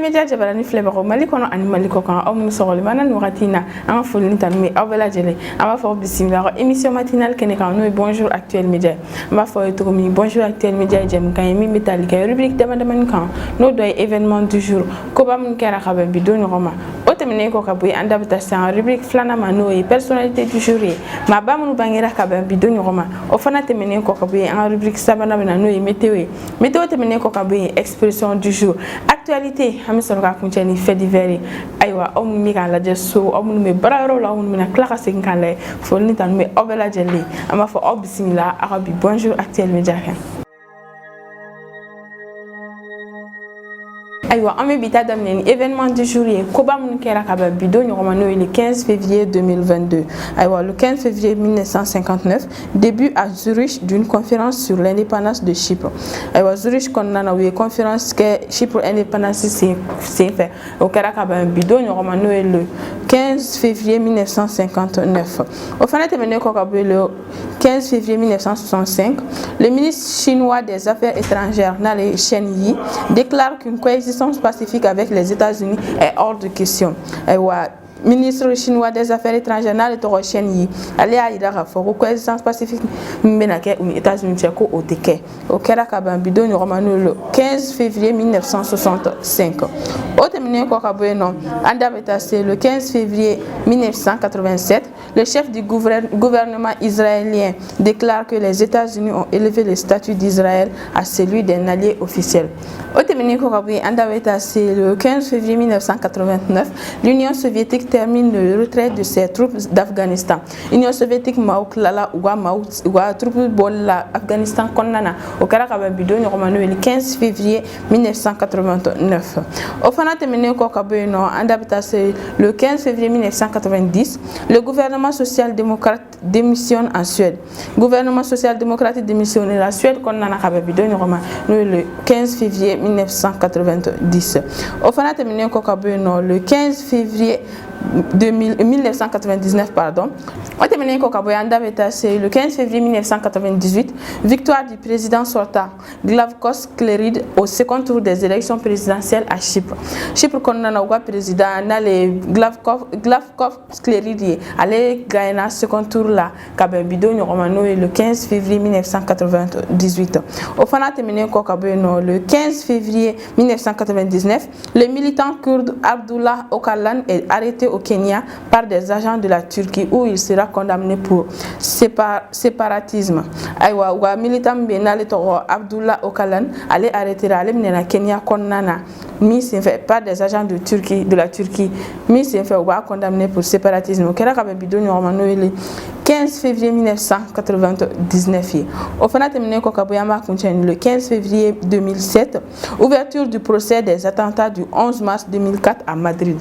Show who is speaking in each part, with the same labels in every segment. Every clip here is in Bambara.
Speaker 1: Média jabarani filɛbagaw Mali kɔnɔ ani Mali kɔ kan aw minnu sɔgɔlimana nin wagati in na an ka foli ni tanu bɛ aw bɛɛ lajɛlen an b'a fɔ bisimila émission matinale kɛnɛ kan n'o ye Bonjour Actuel Média an b'a fɔ aw ye cogo min Bonjour Actuel Média ye jɛmukan ye min bɛ tali kɛ rubrique damadamanin kan n'o dɔ ye événement du jour koba minnu kɛra ka bɛn bi don ɲɔgɔn ma o tɛmɛnen kɔ ka bɔ yen an da bɛ taa sisan rubrique filanan ma n'o ye personnalité du jour ye maaba minnu bangera ka bɛn bi don ɲɔgɔn ma o fana tɛmɛnen kɔ ka bɔ yen an ka rubrique sabanan bɛ na n'o ye météo ye météo tɛmɛnen kɔ ka bɔ yen expression du jour actualité an bɛ sɔrɔ ka kuncɛ ni fait divers ye ayiwa aw minnu bɛ k'a lajɛ so aw minnu bɛ baarayɔrɔw la aw minnu bɛna tila ka segin k'a lajɛ foli ni tanu bɛ aw bɛɛ lajɛlen an b'a fɔ aw bisimila aw ka bi Bonjour Actuel Média kɛ ayiwa an bɛ bi ta daminɛ ni événement du jour ye koba minnu kɛra ka bɛn bi don ɲɔgɔn ma n'o ye le 15 février 2022 ayiwa le 15 février 1959 début à Zurich d'une conférence sur l'indépendance de Chypre ayiwa Zurich kɔnɔna na u ye conférence kɛ Chypre indépendance senfɛ o kɛra ka bɛn bi don ɲɔgɔn ma n'o ye le 15 février 1959 o fana tɛmɛnen kɔ ka bɔ yen le 15 février 1965 le ministre chinois des affaires étrangères n'ale Chen Yi déclare qu'une coexistence pacifique avec les États-Unis est hors de question. Ministre chinois des affaires étrangères n'ale tɔgɔ Chen Yi ale y'a yira k'a fɔ ko coexistence pacifique min bɛna kɛ u ni États-Unis cɛ ko o tɛ kɛ o kɛra ka ban bi don ɲɔgɔn ma n'o le 15 février 1965 o tɛmɛnen kɔ ka bɔ yen nɔ an da bɛ taa se le 15 février 1987 le chef du gouvernement israélien déclare que les États-Unis ont élevé le statut d'Israël à celui d'un allié officiel. O tɛmɛnen kɔ ka bɔ yen an da bɛ taa se le 15 février 1989 l'Union soviétique termine le retrait de ses troupes d'Afghanistan. Union soviétique maaw tilala u ka troupes bɔli la Afghanistan kɔnɔna na o kɛra ka bɛn bi don ɲɔgɔn ma n'o ye le 15 février 1989 o fana tɛmɛnen kɔ ka bɔ yen nɔ an da bɛ taa se le 15 février 1990 le gouvernement social-démocrate démissionne en Suède. Gouvernement social-démocrate démissionne la Suède kɔnɔna na ka bɛn bi don ɲɔgɔn ma n'o ye le 15 février 1990 o fana tɛmɛnen kɔ ka bɔ yen nɔ le 15 février 1999 pardon. O tɛmɛnen kɔ ka bɔ yen an da bɛ taa se le 15 février 1998 victoire du président sortant Glavkos Clérid au second tour des élections présidentielles à Chypre. Chypre kɔnɔna na u ka président n'ale Glavkos Clérid ye ale gagnera second tour la ka bɛn bi don ɲɔgɔn ma n'o ye le 15 février 1998 o fana tɛmɛnen kɔ ka bɔ yen nɔ le 15 février 1999 le militant kurde Abdullah Öcalan est arrêté au Kenya par des agents de la Turquie où il sera condamné pour séparatisme. Aïwa wa militant benale tɔgɔ Abdullah Öcalan ale arrêtera ale minɛna Kenya kɔnɔna na min senfɛ par des agents de la Turquie min senfɛ u b'a condamné pour séparatisme o kɛra ka bɛn bi don ɲɔgɔn ma n'o ye le 15 février 1999 ye o fana tɛmɛnen kɔ ka bɔ yan b'a kuncɛ le 15 février 2007 ouverture du procès des attentats du 11 mars 2004 à Madrid.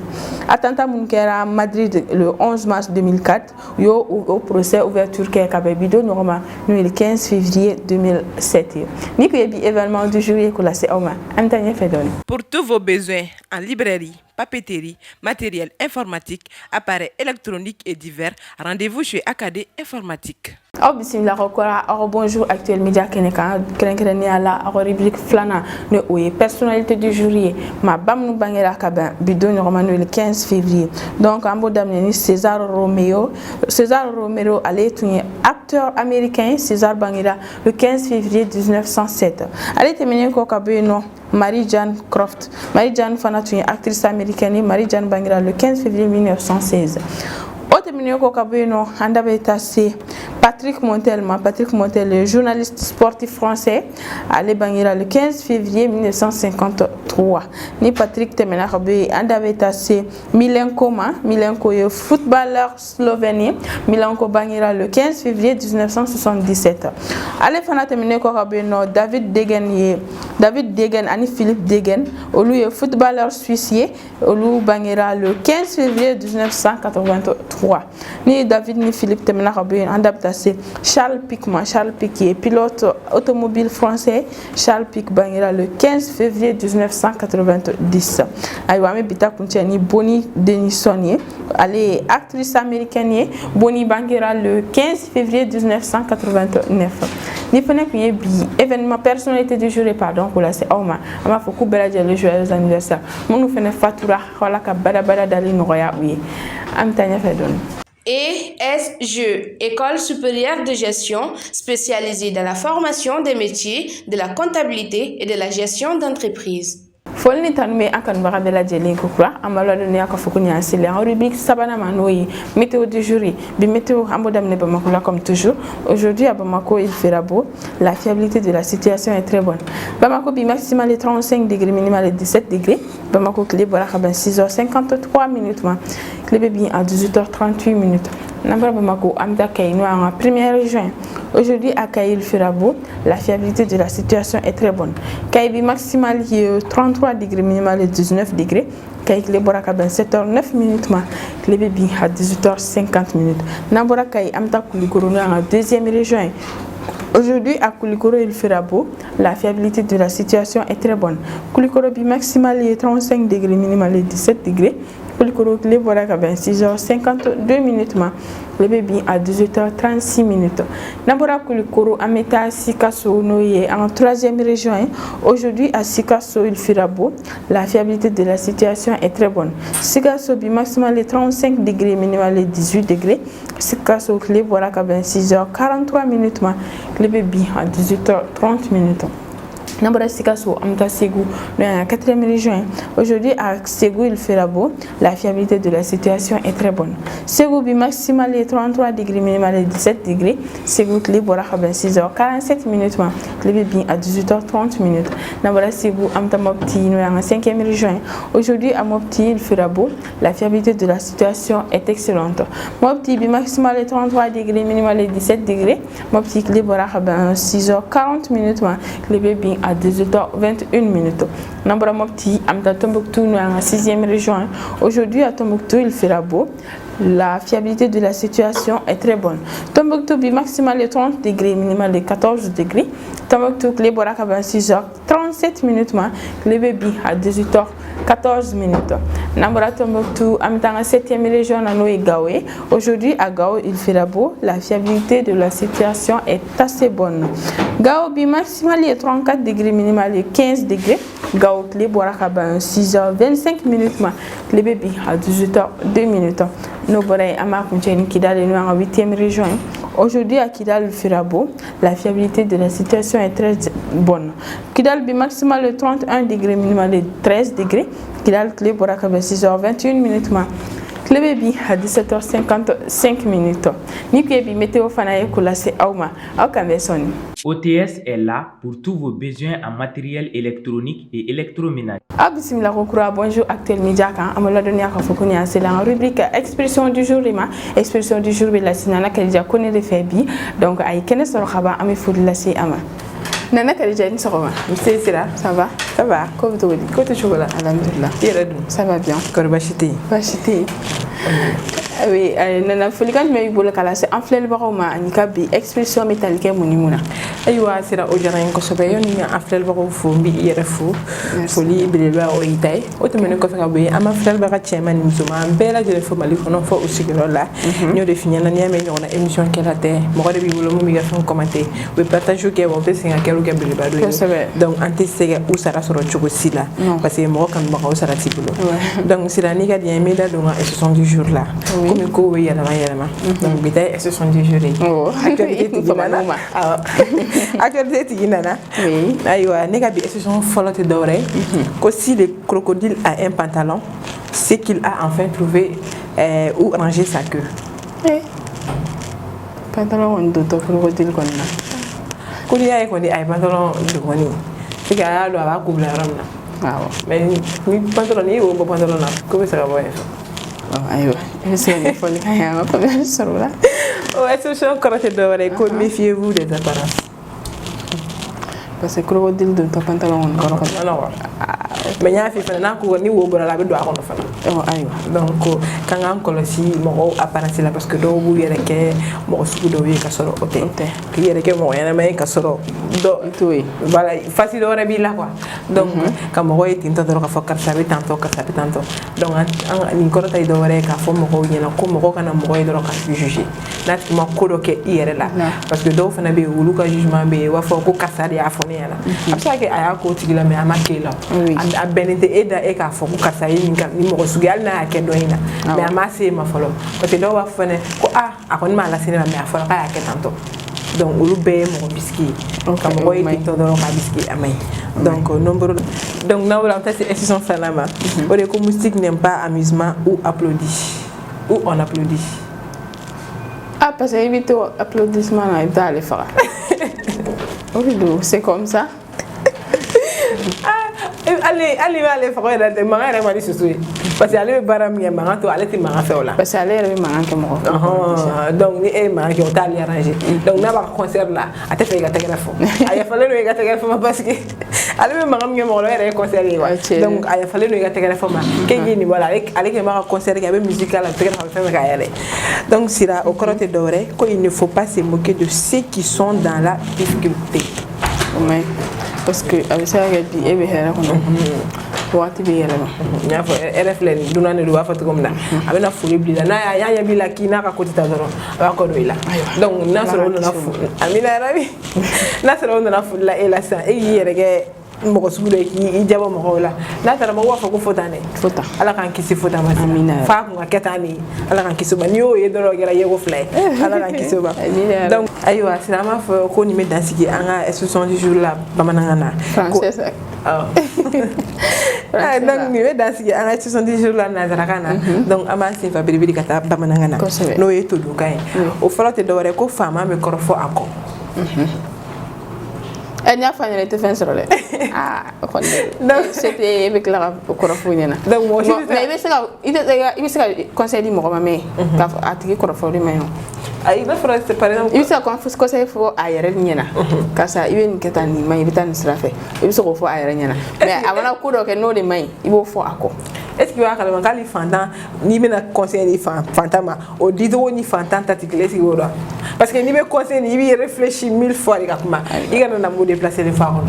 Speaker 1: Attentat mun kɛra Madrid le 11 mars 2004 u y'o o procès ouverture kɛ ka bɛn bi don ɲɔgɔn ma n'o ye le 15 février 2007 ye ni kun ye bi événement du jour ye k'o lase aw ma an bɛ taa ɲɛfɛ dɔɔni.
Speaker 2: Pour tous vos besoins en librairie, papeterie, matériel informatique, appareils électroniques et divers, rendez-vous chez AKD Informatique.
Speaker 1: Aw bisimila ko kora aw Bonjour Actuel Média kɛnɛ kan kɛrɛnkɛrɛnnenya la aw rubrique filanan ni o ye personnalité du jour ye maaba minnu bangera ka bɛn bi don ɲɔgɔn ma n'o ye le 15 février donc an b'o daminɛ ni César Romero ale tun ye acteur américain César bangera le 15 février 1907 ale tɛmɛnen kɔ ka bɔ yen nɔ Marie-Jane Croft fana tun ye actrice américaine ye Marie-Jane bangera le 15 février 1916 o tɛmɛnen kɔ ka bɔ yen nɔ an da bɛ taa se Patrick Montel, le journaliste sportif français, ale bangera le 15 février 1953. Ni Patrick tɛmɛna ka bɔ yen an da bɛ taa se Milenko ye footballeur slovène Milenko bangera le 15 février 1977. Ale fana tɛmɛnen kɔ ka bɔ yen nɔ David Degen ani Philippe Degen olu ye footballeur suisse ye olu bangera le 15 février 1983. Ni David ni Philippe tɛmɛna ka bɔ yen an da bɛ taa se Charles Pic est pilote automobile français. Charles Pic bangera le 15 février 1990. Ayiwa an bɛ bi ta kuncɛ ni Bonnie Denison ye Allez, actrice américaine Bonnie Banguera le 15 février 1989. Ni fene ku ye bi événement personnalité du jour pardon pour la c'est Auma ama fo ku bela le joyeux anniversaire monu fene fatura wala ka bada dali noya wi am tanya fe don.
Speaker 3: ESG, École supérieure de gestion, spécialisée dans la formation des métiers de la comptabilité et de la gestion d'entreprise.
Speaker 1: Folni tanme akan bara bela jeli ko kwa amalo do ne aka fukuni asile en rubrique sabana manoyi météo du jour bi météo amodam ne Bamako là comme toujours. Aujourd'hui à Bamako il fera beau, la fiabilité de la situation est très bonne. Bamako bi maximal est 35 degrés, minimal est 17 degrés. Bamako clé bora 6h53 minutes ma clé bien à 18h38 minutes. Nambra Bamako amda kayno en 1er juin. Aujourd'hui à Kaï il fera beau, la fiabilité de la situation est très bonne. Kaï maximal est 33 degrés, minimal est 19 degrés. Kaï Boraka 7h09 minutes, Clé Bébi à 18h50 minutes. Nambora Kaï Amta Koulikoro en 2e région. Aujourd'hui à Koulikoro il fera beau, la fiabilité de la situation est très bonne. Koulikoro maximal est 35 degrés, minimal est 17 degrés. Koulikoro Clé Boraka 6h52 minutes. Le bébé à 18h36 minutes. Nabora Koulikoro Ameta Sikasso Noye en 3e région. Aujourd'hui à Sikasso il fera beau. La fiabilité de la situation est très bonne. Sikasso bi maximal est 35 degrés, minimal est 18 degrés. Sikasso Clé Boraka 6h43 minutes. Le bébé à 18h30 minutes. Nambora Sikasso Amta Ségou dans la 4e région. Aujourd'hui à Ségou il fera beau. La fiabilité de la situation est très bonne. Ségou bi maximal est 33 degrés, minimal est 17 degrés. Ségou Clé Boraka 6h47 minutes. Clé Bébi à 18h30 minutes. Nambora Ségou Amta Mopti dans la 5e région. Aujourd'hui à Mopti il fera beau. La fiabilité de la situation est excellente. Mopti bi maximal est 33 degrés, minimal est 17 degrés. Mopti Clé Boraka 6h40 minutes. Clé Bébi à 18h21 minutes. Nambora Mopti Amta Tombouctou dans la 6e région. Aujourd'hui à Tombouctou il fera beau. La fiabilité de la situation est très bonne. Tombouctou bi maximal est 30 degrés, minimal est 14 degrés. Tombouctou Clé Boraka 6h37 minutes. Clé Bébi à 18h14 minutes. Nambora Tombouctou Amta la 7e région à Noé Gaoué. Aujourd'hui à Gao il fera beau. La fiabilité de la situation est assez bonne. Gao bi maximal est 34 degrés, minimal est 15 degrés. Gao Clé Boraka 6h25 minutes. Clé Bébi à 18h02 minutes. Nos borais à Makunchen Kidal est en 8e région. Aujourd'hui à Kidal il fera beau. La fiabilité de la situation est très bonne. Kidal bi maximal est 31 degrés, minimal est 13 degrés. Kidal Clé Boraka 6h21 minutes. Clé Bébi à 17h55 minutes. Nikuyebi météo fanaye kula c'est Auma. Aucun
Speaker 4: OTS est là pour tous vos besoins en matériel électronique et électroménager.
Speaker 1: Bismillah Kokura, bonjour Actuel Média kan amala donia ka fokoni c'est la rubrique expression du jour ma expression du jour la sinana kalija connaît les faits bi donc ay kene soro khaba ami foudi la si ama nana kalija ni soro ma c'est sira ça va comme to wadi côté chocolat alhamdulillah ça va bien
Speaker 2: Korbachité.
Speaker 1: Oui, nana folikan me yibole kala c'est enflel baroma anika bi expression métallique munimuna
Speaker 2: aywa sira o jara ko sobe yoni nya aflel bako fo mbi yere fo foli bileba o itay o to men ko fa be ama aflel baka chema ni mzuma bela jere fo mali kono fo o sigiro la nyo defini na nyame nyona émission kela te mo ko de bi bolo mo mi ga fon commenter we partage ke wo be singa kero ke bileba do donc anti sega ou sara soro chogo sila parce que mo kan ba ko sara tibulo donc sila ni ga di meda do nga ce sont du jour là comme ko we yana donc bitay ce sont du jour actualité tigina oui aywa nega bi expression folote doré que si le crocodile a un pantalon c'est qu'il a enfin trouvé où ranger sa queue
Speaker 1: pantalon on do to crocodile konna
Speaker 2: ko ni ay ko ni ay pantalon do koni c'est que ya do aba ko bla ramna
Speaker 1: waaw
Speaker 2: mais ni pantalon ni o pantalon na ko be sa boy
Speaker 1: aywa c'est folie kaya ma pas sur là
Speaker 2: expression folote doré ko méfiez-vous des apparences
Speaker 1: parce que crocodile de pantalon on crocodile
Speaker 2: alors mais nya fi fana na ko ni wo bora la be do akon fana
Speaker 1: aywa
Speaker 2: donc kan an kolosi mo apparence la parce que do bu yere ke mo su do yi ka soro ote ki yere ke mo yana may ka soro do
Speaker 1: oui
Speaker 2: voilà facile ora bi la quoi donc quand mo yi tinta do ka fokar sabi tanto donc an ni ko tay do wore ka fo mo ko yena ko mo ko kana mo yi do ka juger na ti mo ko do ke yere la parce que do fana be wulu ka jugement be wa fo ko kasari a fo ne la absa ke aya ko tigila me amake la a benete eda e ka fo ko kasari ni mo ko sugal na ke do ina mais amase ma folo parce que do wa fane ko akon ma la sinema me afolo ka ya ke tanto donc ulu be mo biski comme ko yi to do ka biski amay donc nombre donc na wala ta c'est institution salama o de ko musique n'aime pas amusement ou applaudit ou on applaudit
Speaker 1: parce que éviter applaudissement là dans les frères c'est comme ça
Speaker 2: allez frère de manga re mari susu parce que allez baram ya manga to allez ti manga fe ola
Speaker 1: parce que allez re manga ke mo
Speaker 2: donc ni e manga ke otali arranger donc na ba concert là ate fe ga tegela fo aya fale no ga tegela fo parce que allez manga mi mo re concert yi wa donc aya fale no ga tegela fo ma ke ni voilà allez ke manga concert ga be musical la tegela fa ga yale donc sira au côté doré ko il ne faut pas se moquer de ceux qui sont dans la difficulté
Speaker 1: parce que avec ça il dit ebe hera kono wati be yela
Speaker 2: nya fo reflen duna ne do wafatu comme na abena fuli bila na ya bila kina ka kotita doro ba ko do ila donc na soro na fu amina rabi na soro na fu la ela sa e yerege mo ko sugudo ki ijabo mo hola na tara mo wafa ko fotane fota ala kan kisi fota ma amina fa ko ketani ala kan kisi ba ni o yedoro gera yego flay ala kan kisi ba donc aywa sinama fo ko ni me dansiki anga institution du jour la bamananga
Speaker 1: français
Speaker 2: donc ni me dansiki anga institution du jour la na zarakana donc ama se fa biri kata bamananga no yeto do kay o falote do re ko fama me korofo ako
Speaker 1: elle n'a pas été fait sur le donc c'était avec la corofoniana donc moi mais il se conseil mo mais ka atiki corofoni mais
Speaker 2: ay ba fra par exemple
Speaker 1: il se confus conseil fo ayere nyena ka sa iben ketani mai bitan strafe il se ko fo ayere nyena mais avant ko do ke no de mai ibo fo ako
Speaker 2: est-ce que wa kala man kali fanta ni bena conseil ni fantama au dido ni fantanta tiklesi wora parce que ni be conseil ni bi réfléchir 1000 fois les gars il y a na mo déplacer les femmes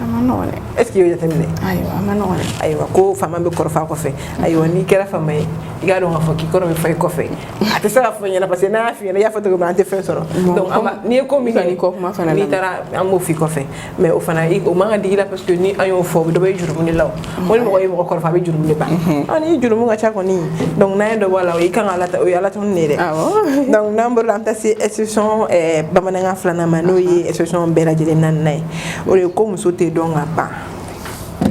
Speaker 1: amano
Speaker 2: est-ce que yo tamine
Speaker 1: ayo amano
Speaker 2: ayo ko fama be korfa ko fe ayo ni kera fama i ga do ngafo ki kono be fay ko fe ate sara fo nyana parce que na fi ya foto ko ante fe soro donc ama ni ko mi
Speaker 1: ni ko ma fana
Speaker 2: ni tara amo fi ko fe mais au fana i o manga digila parce que ni ayo fo do be juru ni law mo mo ko korfa be juru ni ba ani juru mo ga cha ko ni donc na do wala i kan ala ta o ala ton ne de donc number lamta si exception bamananga flana manoyi exception bela jele nan nay o le ko muso te donga ba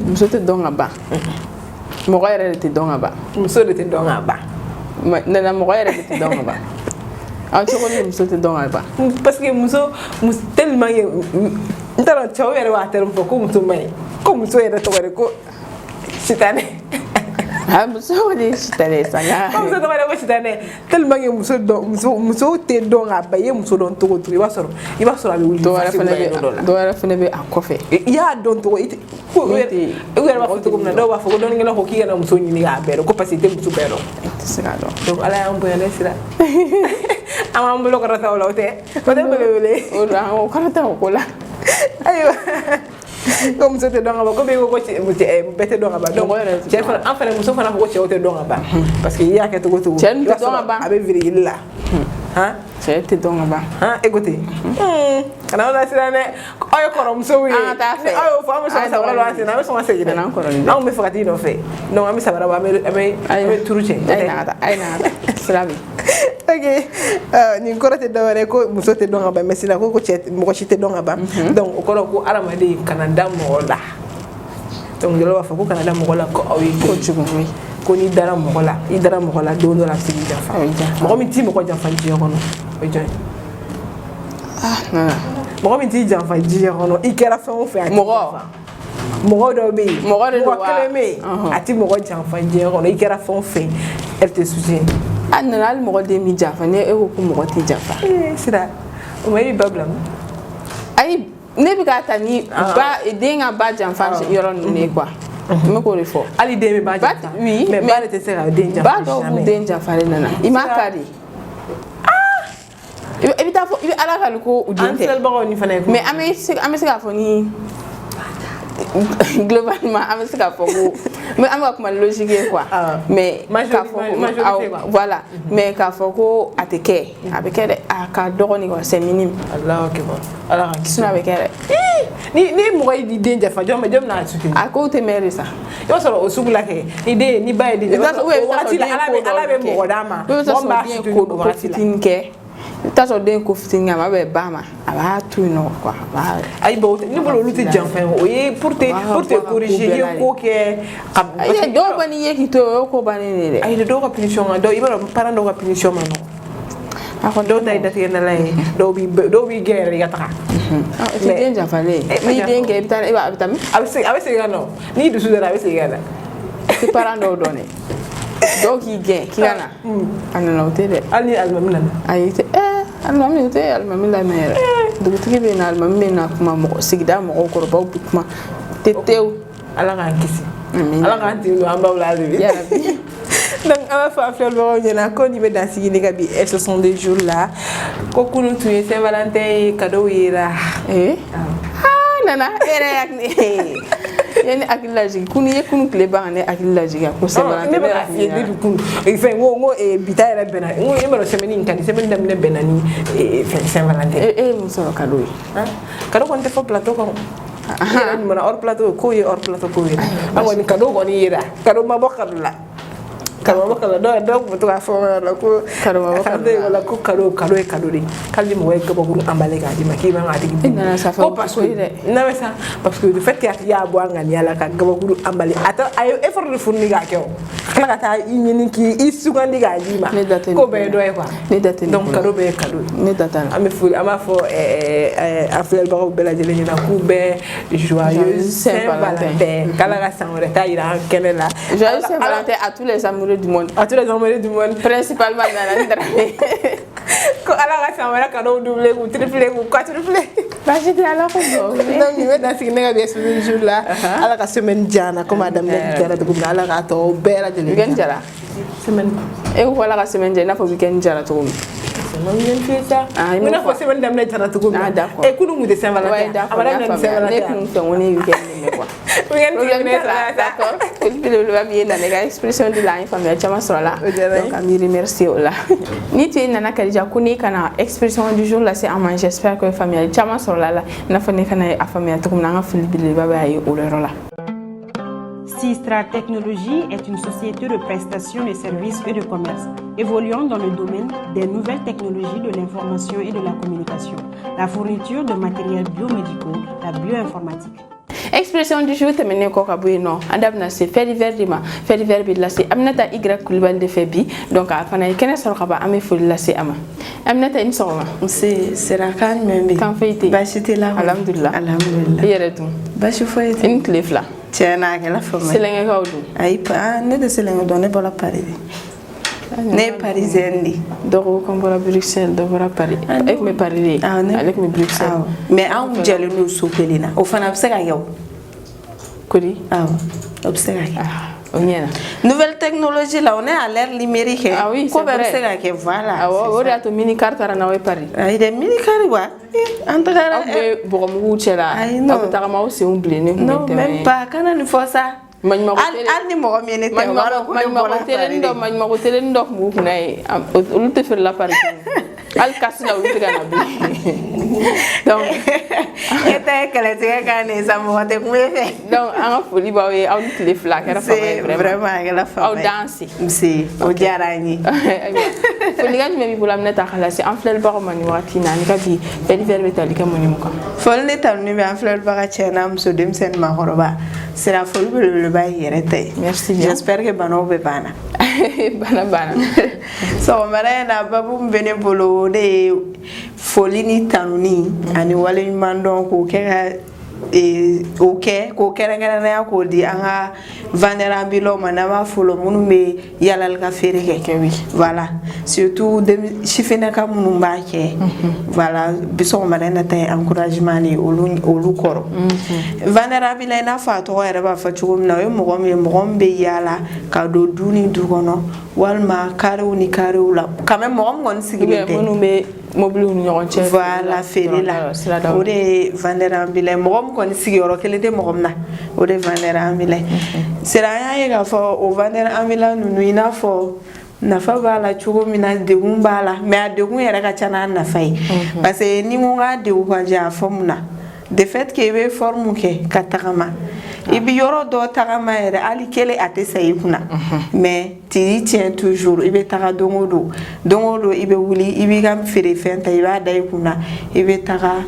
Speaker 1: muso te donga ba mo ga yere te donga ba
Speaker 2: muso te donga ba
Speaker 1: na mo ga yere te donga ba en tout cas muso te donga ba
Speaker 2: parce que muso tellement ndara chawo yere wa term ko muso mai ko muso yere to ko sitane
Speaker 1: muso wali sitane sanga
Speaker 2: muso to wali sitane tellement muso te donga ba ye muso don to iba soro abi wuli
Speaker 1: do wala fene be akofe
Speaker 2: ya don to ite ko wala ba foto ko na do ba foto don ngela ko ki na muso ni ga bero ko parce que muso bero
Speaker 1: sira do
Speaker 2: donc ala am boyale sira ama am lo ko rata wala ote ko de wele
Speaker 1: o la o karata ko la
Speaker 2: ayo comme c'était donc ko be ko ci bete donc ba donc chef en fait muso fana ko ci ote donc ba parce que ya ke to go abe viril la hein
Speaker 1: c'était donc ba
Speaker 2: hein écoutez kana wala sirane ayo ko muso wi ayo fa muso sa wala wala sina muso sa jina non me fakati no fe non ami sa wala ba me turuche
Speaker 1: ay na salabi
Speaker 2: ok ni korote daware ko muso te donga ba mesina ko mo ci te donga ba donc ko ko aramade kananda mo la donc jelo wa fa ko kananda mo la ko awi ko chugo wi ko ni dara mo la i dara mo la do la sigi jafa mo mi ti mo ko jafa ji ko no o joy mo mi ti jafa ji ko no i kera fa o fe mo do be mo keleme ati mo ko jafa ji ko no i kera fa o fe elle te soutient
Speaker 1: anal mo de mi jafa ne e ko mo ti jafa
Speaker 2: sira o mai bablam
Speaker 1: ai ne bi ka ta ni ba denga ba jafa yoro ne kwa me ko de fo
Speaker 2: ali den be ba jafa
Speaker 1: oui
Speaker 2: mais ba te se ka den jafa
Speaker 1: ba do bu den jafale nana ima kari ibi ta fo ibi ala ka ko u den te
Speaker 2: ansel ba ni fana ko
Speaker 1: mais ame se ka fo ni globalement ame se ka fo ko mais ame ka kuma logique quoi mais ka fo voilà mais ka fo ko ateke abeke de aka dogoni ko c'est minime
Speaker 2: Allah akbar ala ka
Speaker 1: suna be kere
Speaker 2: ni mo yi den jafa jom na suki
Speaker 1: ako te mere sa
Speaker 2: yo so o sugula ke ni de ni ba de wati la ala be mo dama
Speaker 1: on ba ko fitin ke ta so den ko fitin ngama be ba ma aba tu no quoi ba
Speaker 2: ay bo ni bolo lu ti janfa o ye pour te corriger ye ko ke
Speaker 1: ay do bani ye ki to ko bani ne de
Speaker 2: ay do ko punition do ibara parent do ko punition ma no ako do tay dati na lay do bi guerre ya taka
Speaker 1: ti den jafale ni den ke bitan e ba bitam
Speaker 2: abese gano ni du sudara abese gana
Speaker 1: ti parent do donné do ki gen ki gana anana utede
Speaker 2: ali almamina
Speaker 1: ay te almami te almami la mere do ti be na almami na kuma mo sigida mo ko ba kuma tetew
Speaker 2: ala kan kisi ala kan ti lo amba wala ya rabbi donc on va faire fleur le revient là quand il met dans ce qui ce sont des jours là coco nous tuer Saint-Valentin cadeau ira
Speaker 1: nana era yakni yani akilaji kuni ye kunu kle ba ne akilaji ga ko Saint-Valentin
Speaker 2: ne ba fi de kun e fe ngo e bitaya bena ngo e mero semeni kan semeni dam ne benani e Saint-Valentin
Speaker 1: mo so cadeau
Speaker 2: cadeau kon te fo plateau ko era ni mana or plateau ko ye or plateau ko ye angoni cadeau ko ni ira cadeau ma bokal la kalo bakala do butu ka fo la ko kalo bakala wala ko kalo de kalli mo way gaba guru ambale ga di maki ba ngati ko parce que na wesa parce que le fait ya bo ngani ala ka gaba guru ambale ata ayo effort de fourni ga keo kala ta yini ki isugandi ga di ma ko be do e quoi donc kalo be kalo
Speaker 1: ne data
Speaker 2: ame fou ama fo aflel ba ko bela jele ni na ku be joyeux Saint-Valentin kala ga sanore ta ira kenela
Speaker 1: joyeux Saint-Valentin à tous les amoureux du monde.
Speaker 2: À tous les amoureux du monde.
Speaker 1: Principalement dans la drame.
Speaker 2: Quand ala ga samara cadeau doublé ou triplé ou quadruplé.
Speaker 1: Bah j'étais alors comme
Speaker 2: donc il va dans ce qui n'est pas ce jour là. Ala ga semaine diana comme madame la diana de comme ala ga to bela de
Speaker 1: weekend jara.
Speaker 2: Semaine.
Speaker 1: Et voilà ga semaine diana faut weekend jara to.
Speaker 2: Non il fait ça. Mais na faut semaine dame la diana to comme. Et kunu mu de Saint-Valentin. Amala na Saint-Valentin.
Speaker 1: Ne kun woni weekend mais quoi. D'accord. Le va bien dans les expressions de la famille chama sur là. Donc ami remercier là. Ni tu nana Khadija kuni kana expression du jour là c'est amant j'espère que famille chama sur là na fane kana a famille to comme na fili bile baba yi o là.
Speaker 5: Sistra Technologies est une société de prestation de services et de commerce, évoluant dans le domaine des nouvelles technologies de l'information et de la communication, la fourniture de matériels biomédicaux, la bioinformatique.
Speaker 1: Expression du jour terminée quoi non adapna c'est fait divers bi là c'est amnata y kulibal de febi donc a fana kene soro ka ba amé foli là c'est ama amnata une soro
Speaker 6: c'est la calme même
Speaker 1: quand fait
Speaker 6: bah c'était là
Speaker 1: alhamdulillah yere dum
Speaker 6: bah je fais
Speaker 1: une clef là
Speaker 6: tiena que la femme
Speaker 1: c'est lenga ka dum
Speaker 6: ay pa ne de c'est lenga donné pour la Paris né parisienne di
Speaker 1: doro comme pour la Bruxelles de pour Paris avec mes Paris avec mes Bruxelles
Speaker 6: mais on jale no soupelina o fana absega yow
Speaker 1: kodi
Speaker 6: obsega
Speaker 1: onyena
Speaker 6: nouvelle technologie là on est à l'ère numérique
Speaker 1: ah oui
Speaker 6: ko obsega que voilà
Speaker 1: ah ouais on a to mini carte na we Paris
Speaker 6: ay de mini carte wa en tout cas
Speaker 1: bon mu chela on ta ma aussi on blé
Speaker 6: non même pas kana ni faut ça
Speaker 1: man ma
Speaker 6: ni mo mene te wala ko
Speaker 1: man ma ko tele ndok mu kunay lu te fer la Paris al kasina wu tigana bi donc
Speaker 6: eta kala tiga kane sa mo te ku fe
Speaker 1: donc en foli ba we aw ni fla kara fa
Speaker 6: vraiment kala fa
Speaker 1: aw dansi
Speaker 6: si o jarani
Speaker 1: foli gan me bi bulam neta khala si en flel ba ma ni wati na ni ka bi bel verbe tali ka moni muka
Speaker 6: fol ne tam ni be en flel ba ka chena am so dem sen ma horoba sera foli le ba yerete
Speaker 1: merci bien
Speaker 6: j'espère que bano be bana
Speaker 1: bana
Speaker 6: so mara na babu mbene bolo de foli ni tanuni ani wale mandon ko ke OK ko kɛrɛnkɛrɛnnenya k'o di an ka vendeur ambulant ma n'an b'a fɔ minnu bɛ yalali ka feere kɛ voilà surtout sifinaka minnu b'a kɛ voilà bi sɔgɔmada in na ta ye encouragement de olu kɔrɔ vendeur ambulant i n'a fɔ a tɔgɔ yɛrɛ b'a fɔ cogo min na o ye mɔgɔ min bɛ yala ka don du ni du kɔnɔ walima carreau ni carreau la quand même mɔgɔ min kɔni sigilen tɛ
Speaker 2: minnu bɛ mobile ni ɲɔgɔn cɛ
Speaker 6: voilà feere la o de ye vendeur ambulant mɔgɔ min kɔni sigiyɔrɔ kelen tɛ mɔgɔ min na o de ye vendeur ambulant sera an y'a ye k'a fɔ o vendeur ambulant ninnu i n'a fɔ nafa b'a la cogo min na degun b'a la mais a degun yɛrɛ ka ca n'a nafa ye parce que ni ko k'a degun ka ca a fɔ mun na de fait que i bɛ forme kɛ ka tagama i bɛ yɔrɔ dɔ tagama yɛrɛ hali kelen a tɛ sa i kunna mais t'i tiɲɛ toujours i bɛ taga don o don i bɛ wuli i b'i ka feerefɛn ta i b'a da i kunna i bɛ taga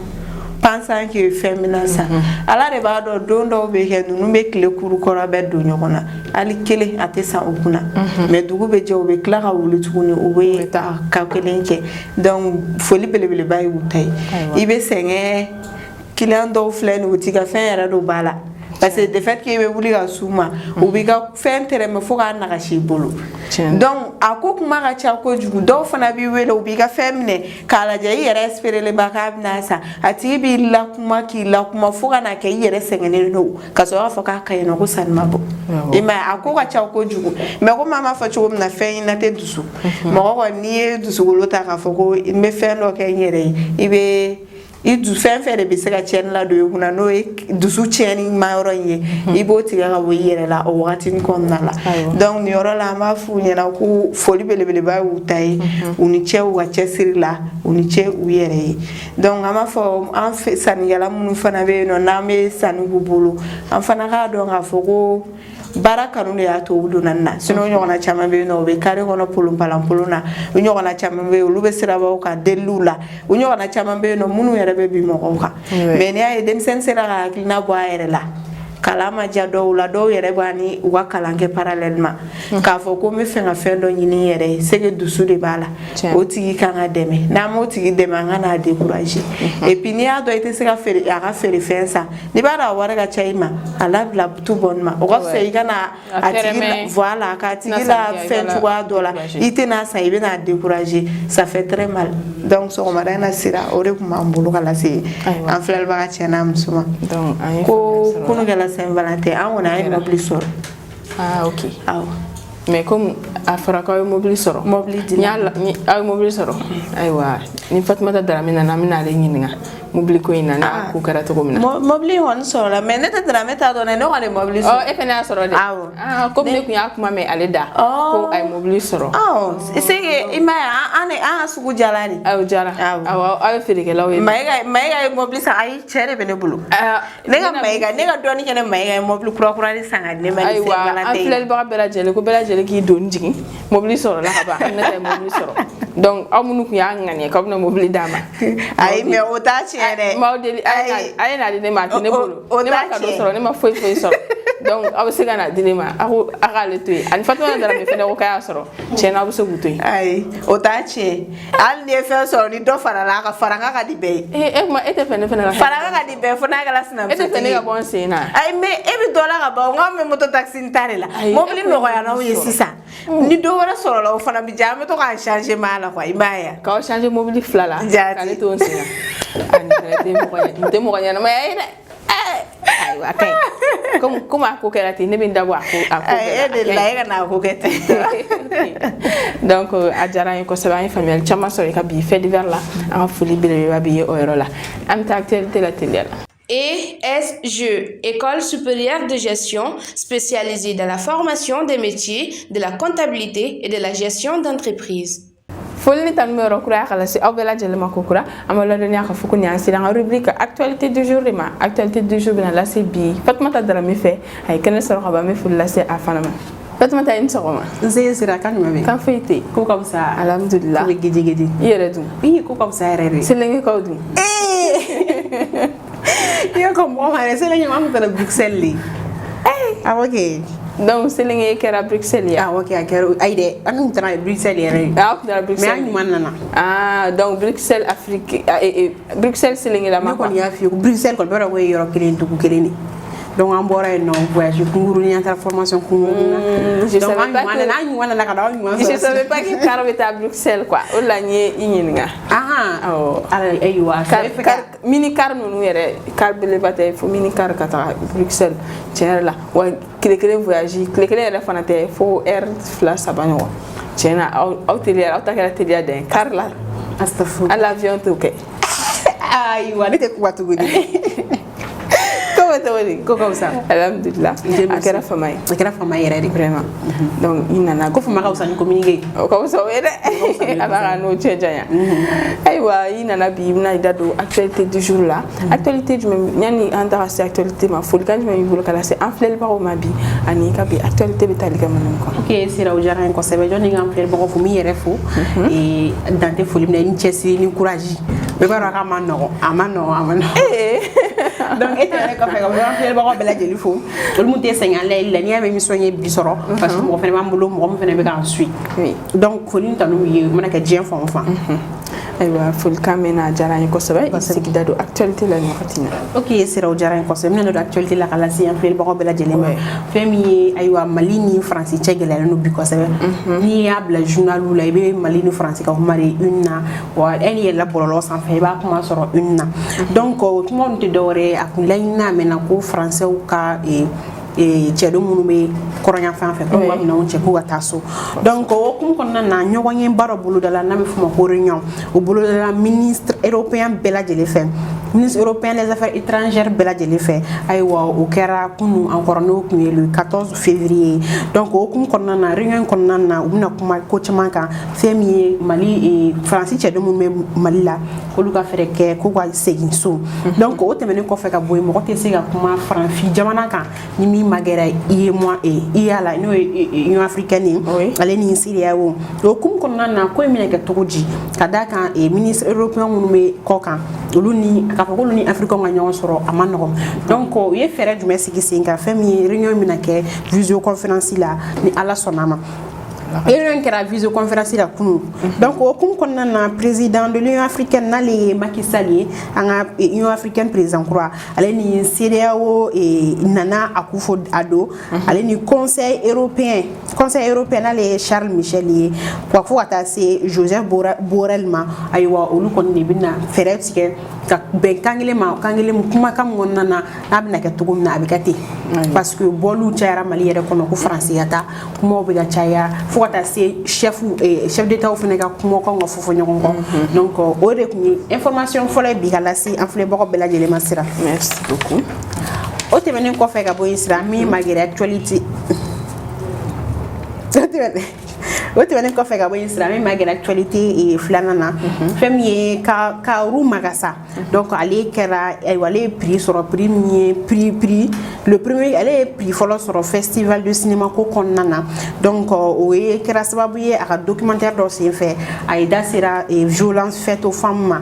Speaker 6: pensant que fɛn bɛna san ala de b'a dɔn don dɔw bɛ kɛ ninnu bɛ tile kuru kɔrɔ bɛ don ɲɔgɔn na hali kelen a tɛ san u kunna mais dugu bɛ jɛ u bɛ tila ka wuli tuguni u bɛ ka kelen kɛ donc foli belebeleba ye u ta ye i bɛ sɛgɛn client dɔw filɛ nin u t'i ka fɛn yɛrɛ don ba la parce que de fait que i bɛ wuli ka s'u ma u b'i ka fɛn tɛrɛmɛ fo k'a nagasi i bolo donc a ko kuma ka ca kojugu dɔw fana b'i wele u b'i ka fɛn minɛ k'a lajɛ i yɛrɛ espérer ba k'a bɛna san a tigi b'i lakuma k'i lakuma fo ka na kɛ i yɛrɛ sɛgɛnnen don ka sɔrɔ k'a fɔ k'a ka ɲi nɔ ko sanni ma bɔ i m'a ye a ko ka ca kojugu mais komi an b'a fɔ cogo min na fɛn ɲinɛ tɛ dusu mɔgɔ kɔni n'i ye dusukolo ta k'a fɔ ko n bɛ fɛn dɔ kɛ n yɛrɛ ye i bɛ i du fɛn fɛn de bɛ se ka tiɲɛni ladon i kunna n'o ye dusu tiɲɛni ma yɔrɔ in ye i b'o tigɛ ka bɔ i yɛrɛ la o wagati kɔnɔna la donc nin yɔrɔ la an b'a f'u ɲɛna ko foli belebeleba y'u ta ye u ni cɛ u ka cɛsiri la u ni cɛ u yɛrɛ ye donc an b'a fɔ an sannikɛla minnu fana bɛ yen nɔ n'an bɛ sanni k'u bolo an fana k'a dɔn k'a fɔ ko baara kanu de y'a to u donna nin na sinon ɲɔgɔnna caman bɛ yen nɔ u bɛ carré kɔnɔ polonpalankolon na u ɲɔgɔnna caman bɛ yen olu bɛ sirabaw kan deliliw la u ɲɔgɔnna caman bɛ yen nɔ minnu yɛrɛ bɛ bi mɔgɔw kan mais n'i y'a ye denmisɛnnin sera ka hakilina bɔ a yɛrɛ la kalan ma diya dɔw la dɔw yɛrɛ b'a ni u ka kalan kɛ parallèlement k'a fɔ ko n bɛ fɛ ka fɛn dɔ ɲini n yɛrɛ ye c'est que dusu de b'a la o tigi kan ka dɛmɛ n'an m'o tigi dɛmɛ an ka n'a décourager et puis n'i y'a dɔn i tɛ se ka feere a ka feerefɛn san n'i b'a dɔn a wari ka ca i ma a labila tout bonnement o ka fisa i ka na a tigi voilà k'a tigi la fɛn cogoya dɔ la i tɛna san i bɛ n'a décourager ça fait très mal donc sɔgɔmada in na sira o de tun b'an bolo ka lase an filɛlibaga cɛ n'a muso ma ko kunu kɛla Saint-Valentin an kɔni an ye mobili sɔrɔ
Speaker 2: ok
Speaker 6: awɔ
Speaker 2: mais comme a fɔra k'aw ye mobili sɔrɔ
Speaker 6: mobili di
Speaker 2: aw ye mobili sɔrɔ ayiwa ni Fatumata Darame nana an bɛna ale ɲininka mobili ko in na n'a ko kɛra cogo min na
Speaker 6: mobili kɔni sɔrɔla mais ne tɛ Darame t'a dɔn ne kɔni ye mobili sɔrɔ
Speaker 2: e fana y'a sɔrɔ de
Speaker 6: awɔ
Speaker 2: comme ne tun y'a kuma mɛn ale da ko a ye mobili sɔrɔ
Speaker 6: c'est que i m'a ye an ka sugu jala de
Speaker 2: aw jara awɔ aw ye feerekɛlaw ye
Speaker 6: Mayiga ye mobili san ayi cɛ de bɛ ne bolo ne ka dɔɔnin kɛ ne Mayiga ye mobili kura de san ka di ne ma ni Saint-Valentin
Speaker 2: an filɛlibaga bɛɛ lajɛlen ko bɛɛ lajɛlen k'i don jigin mobili sɔrɔla ka ban ne ta ye mobili sɔrɔ donc aw minnu tun y'a ŋaniya k'aw bɛna mobili d'a ma
Speaker 6: ayi mais o t'a tiɲɛ dɛ
Speaker 2: m'aw deli a ye n'a di ne ma a tɛ ne bolo ne ma cadeau sɔrɔ ne ma foyi sɔrɔ donc aw bɛ se ka n'a di ne ma a k'ale to yen ani Fatumata Darame fana ko k'a y'a sɔrɔ tiɲɛna aw bɛ se k'u to yen
Speaker 6: ayi o t'a tiɲɛ hali n'i ye fɛn sɔrɔ ni dɔ farala a kan farankan ka di bɛɛ ye
Speaker 2: e tɛ fɛ ne fana ka
Speaker 6: farankan ka di bɛɛ fo n'a kɛra sinamuso
Speaker 2: e tɛ fɛ ne ka bɔ n sen na
Speaker 6: ayi mais e bɛ dɔ la ka ban n bɛ moto taxi ta de la mobili nɔgɔyara aw ye sisan ni dɔ wɛrɛ sɔrɔla o fana bɛ diya an bɛ to k'an changer maa la quoi i m'a ye
Speaker 2: k'aw changer mobili fila la k'ale to n sen na ani fana tɛ mɔgɔ ɲɛnamaya ye dɛ ayiwa a ka ɲi comme a ko kɛra ten ne bɛ n dabɔ a ko
Speaker 6: e de la e ka n'a ko kɛ ten
Speaker 2: donc a diyara an ye kosɛbɛ an ye faamuyali caman sɔrɔ i ka bi fait divers la an ka foli belebeleba b'i ye o yɔrɔ la an bɛ taa actualité la teliya la.
Speaker 3: ESG, École supérieure de gestion spécialisée dans la formation des métiers de la comptabilité et de la gestion d'entreprise.
Speaker 2: Foli ni tanu yɔrɔ kura kala se aw bɛɛ lajɛlen ma ko kura an bɛ ladɔnniya ka fɔ ko nin y'an sera an ka rubrique actualité du jour de ma actualité du jour bɛna lase bi Fatumata Darame fɛ a ye kɛnɛ sɔrɔ ka ban an bɛ foli lase a fana ma Fatumata i ni sɔgɔma
Speaker 7: n se sera kan jumɛn bɛ
Speaker 2: kan foyi tɛ yen
Speaker 7: ko ka fisa
Speaker 2: alhamdulillah
Speaker 7: ko bɛ gidi
Speaker 2: i yɛrɛ dun
Speaker 7: ko ka fisa yɛrɛ de
Speaker 2: selengekaw dun
Speaker 7: i y'a ka mɔgɔ ma yɛrɛ selenge an tun taara Bruxelles de awɔ kɛ
Speaker 1: donc selenge kera Bruxelles
Speaker 7: ah ok akero aide anu tara Bruxelles yere
Speaker 1: ah de Bruxelles
Speaker 7: mais anu manana
Speaker 1: ah donc Bruxelles Afrique Bruxelles selenge la ma
Speaker 7: ko ya fi Bruxelles ko bera way yoro kelen tuku keleni donc on boira non voyage pour ni formation
Speaker 1: je savais pas que car était à Bruxelles quoi o la ni ininga
Speaker 7: oh ala aywa
Speaker 1: mini car nous yere car bele batay fo mini car kata Bruxelles tiens là wa kele voyage kele fanate fo air flash sabano tiens hôtelier autakala telia den car là
Speaker 7: astafu
Speaker 1: à l'avion tout que
Speaker 7: aywa nete kwa tugudi
Speaker 1: Comment ça alhamdulillah akera famay
Speaker 7: yere
Speaker 1: vraiment donc inana
Speaker 7: ko fama ka usani communiquer
Speaker 1: ko so wede abara no tchejanya aywa inana bi na dado actualité du jour là actualité du même nyani andara c'est actualité ma folie quand même bolo kala c'est enflel baro mabi ani ka bi actualité betalika mon ko
Speaker 7: ok sira ujara en conseil joni ngam enflel baro fu mi yere fu et dans tes folies ni chesi ni courage be baro ka manno amano donc et ko fe ko enflel baro bela jeli fu le monter seignal la ni ame mi soigner bi soro parce que mo fe ma mbolo mo fe ne be kan suit donc folie tanu yi mo na ka dien fon fa
Speaker 1: aywa ful kamena jarani ko sobe sigida do actualité la nyokatina
Speaker 7: ok sira o jarani ko sobe do actualité la kala si en fel bako bela jele femi aywa malini france chegele no bi ko sobe ni abla journal la be malini france ka mari une wa eni la bololo sans fe ba kuma soro une donc tout monde te dore akulayna mena ko français ou ka ciedo munu be koronya fan fe ko wam na wonche ko taso donc o kum kon na nyogonye baro bulu dala na me fuma ko réunion o bulu dala ministre européen bela jele fe ministre européen des affaires étrangères bela jele fe aywa o kera kunu encore no ku le 14 février donc o kum kon na réunion kon na ubna kuma ko chamanka femi mali et france ciedo munu mali la ko luka fere ke ko wa segin so donc o temene ko fe ka boy mo ko te sega kuma franfi jamana kan ni magera iye moi et ala no union africaine ale ni Syria wo o kum kon na ko mi ke togoji kadaka e ministre européen mu me kokan luni ka ko luni africain nga nyon soro amano donc ye fere du messi gisinga fami réunion mi na ke visioconférence la ni ala sonama et rien que la visioconférence la kunu donc au kum kon na président de l'Union africaine na le Macky Sall anga Union africaine président croix ale ni CEDEAO et Nana Akufo-Addo ale ni conseil européen na le Charles Michel kwa fo ata c'est Joseph Borrell ma aywa olu kon ni bina feretike ka ben kangele mu kuma kam wonna na abina ke tugum na abikati parce que bolu chara mali yere kono ko français yata kuma obiga chaya fota c'est chef d'état au feneka kuma ko ngo fofo nyon ko donc o re kuni information fola bi kala si enfle boko bela jele masira
Speaker 1: merci beaucoup
Speaker 7: o te menen ko fe ka bo isra mi magere actualité o te menen ko fe ka bo isra mi magere actualité et flanana femi ka ru magasa donc aller kera ay wale prix sur premier prix le premier aller prix follow sur festival de cinéma ko konnana donc o kera sababu ye aka documentaire do se fait ay dasira et violence faite aux femmes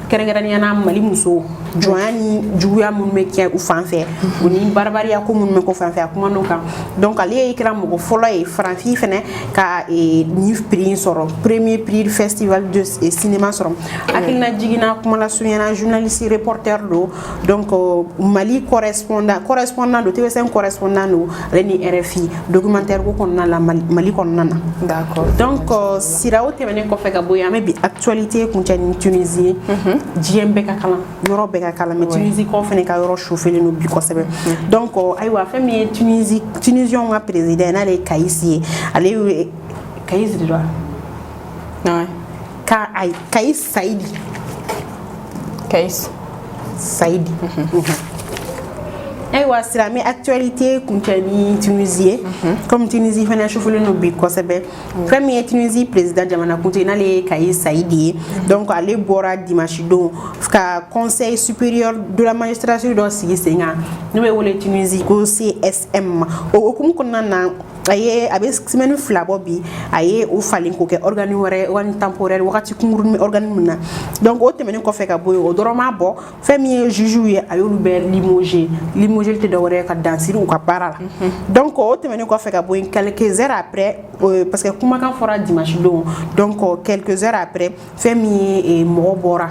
Speaker 7: kerengeraniana mali muso joani juya mun me ke u fanfɛ oni barbaria ko mun me ko fanfɛ kuma no kan donc ale ikra mo folo e franfi fene ka ni prix soro premier prix du festival de cinéma soro akilna jigina kuma la sunyana journaliste reporter do donc mali correspondant do TV5 correspondant do reni RFI documentaire ko konna la mali konna
Speaker 1: d'accord
Speaker 7: donc sirawo temene ko feka boya me bi actualité kun tani Tunisie JMB ka kala yoro be ka kala mais Tunisie ko fene ka yoro chauffer no bi ko sebe donc aywa fami Tunisien wa président na le Kaïsi ale Kaïsi de droit
Speaker 1: non
Speaker 7: Kaïs Saïdi aywa sira mais actualité kuntani Tunisie comme Tunisie fana chauffer no bi ko sebe premier Tunisie président jamana kuntani na le Kaïs Saïdi donc ale bora dimanche do ka conseil supérieur de la magistrature do sigi senga no be wole Tunisie ko CSM o kum ko nana aye abe semaine fla bobi aye o falin ko ke organe wore wan temporaire wakati kungurun organe muna donc o temene ko fe ka boy o doroma bo femi juju ye ayolu be limogé te dawre ka danser ou ka parala donc o temene ko fe ka boy quelques heures après parce que kuma kan fora dimanche donc quelques heures après femi e mo bora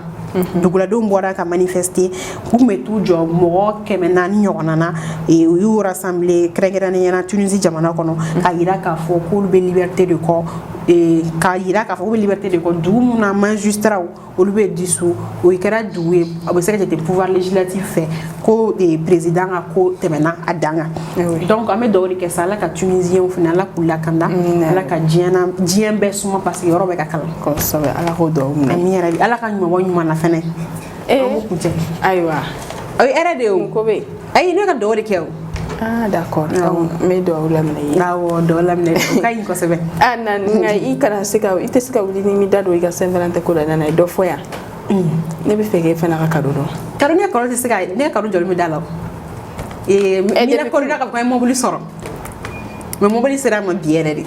Speaker 7: dugula do bora ka manifester pour mettre jo mo kemena ni ñonana et yu rassembler crégrani na Tunisie jamana kono ka ira ka fo ko be liberté de corps et ka ira ka fo liberté de corps du na magistrat o be dissous o ikara doué o se que pouvoir législatif fait ko des président a ko temena adanga donc ame dori ke sala ka tunisien fina la kula kanda la ka dien be suma parce que yorobe ka kala
Speaker 1: ko sabe ala ko do
Speaker 7: amira ala ka nyuma wonyuma na fene
Speaker 1: aywa
Speaker 7: ay era de
Speaker 1: ko be
Speaker 7: ay ne ka dori ke
Speaker 1: d'accord mais do lamne
Speaker 7: dawo do lamne kay ko sebe
Speaker 1: nan ngai ikana sika ite sika wuli ni mi dado iga Saint-Valentin ko na do foya ne be fege fena ka kado do
Speaker 7: kado ne ko sika ne kado jol mi dalaw mi na ko na ka mo buli soro mais mo buli sera ma biere di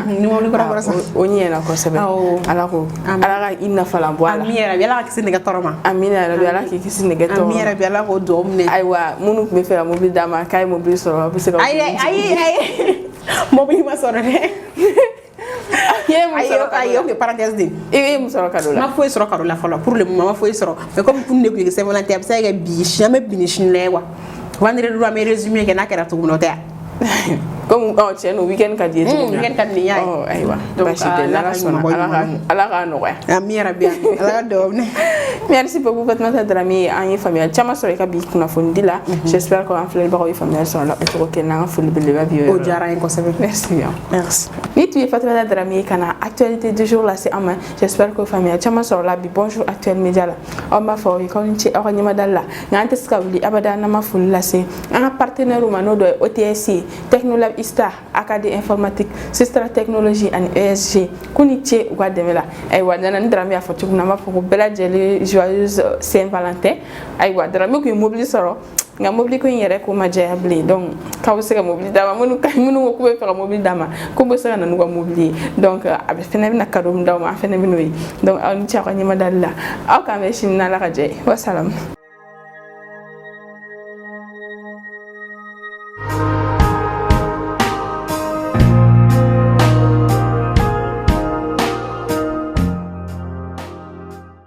Speaker 7: ni mo buli ko ra sa
Speaker 1: o nyela ko sebe ala ko ala ka inna fala bo ala
Speaker 7: amira bi ala ka kisi ne ga toroma
Speaker 1: amina rabi ala ki kisi ne ga toroma
Speaker 7: amira bi ala ko do ne
Speaker 1: aywa munu be fera mo buli dama kay mo buli soro ba sika
Speaker 7: ay mo buli ma soro ne ayo que parenthèse din
Speaker 1: mo soro kado la
Speaker 7: ma foi soro kado la fala pour le moment ma foi soro mais comme pour ne que c'est volontaire ça ga bi jamais binishin lewa vendredi do me résumé que na kera to no ta
Speaker 1: comme tiens no weekend ka die
Speaker 7: weekend ka ni yaay
Speaker 1: aywa donc ala ka no ya
Speaker 7: amira bien ala do ne
Speaker 1: merci beaucoup Fatoumata Dramé en famille chama sore ka bi kuna fondi la j'espère qu'on va faire le famille sur la to ko na fulu be le bio
Speaker 7: o jara en ko sabe
Speaker 1: merci bien
Speaker 7: merci
Speaker 1: ni tu es Fatoumata Dramé kana actualité du jour là c'est ama j'espère que famille chama sore la bi bonjour actuel média la on ma fo ko nti o nyima dalla ngante ska wuli abada na ma fulu la c'est un partenaire humano do OTSC Technolab Ista Académie informatique Sistra Technologie and ESG kuniti Guademela ay wadana Dramé a fotu na ma fo bela jeli joyeuse Saint-Valentin ay Dramé ko mobile soro nga mobile ko yere ko majaya bli donc ka wo sega mobile dama munu ko be fera mobile dama ko bo sega na nuwa mobile donc abe fene na kadum dama fene binoyi donc on ti ko nyima dalla aw ka me shin na la ka je wa salam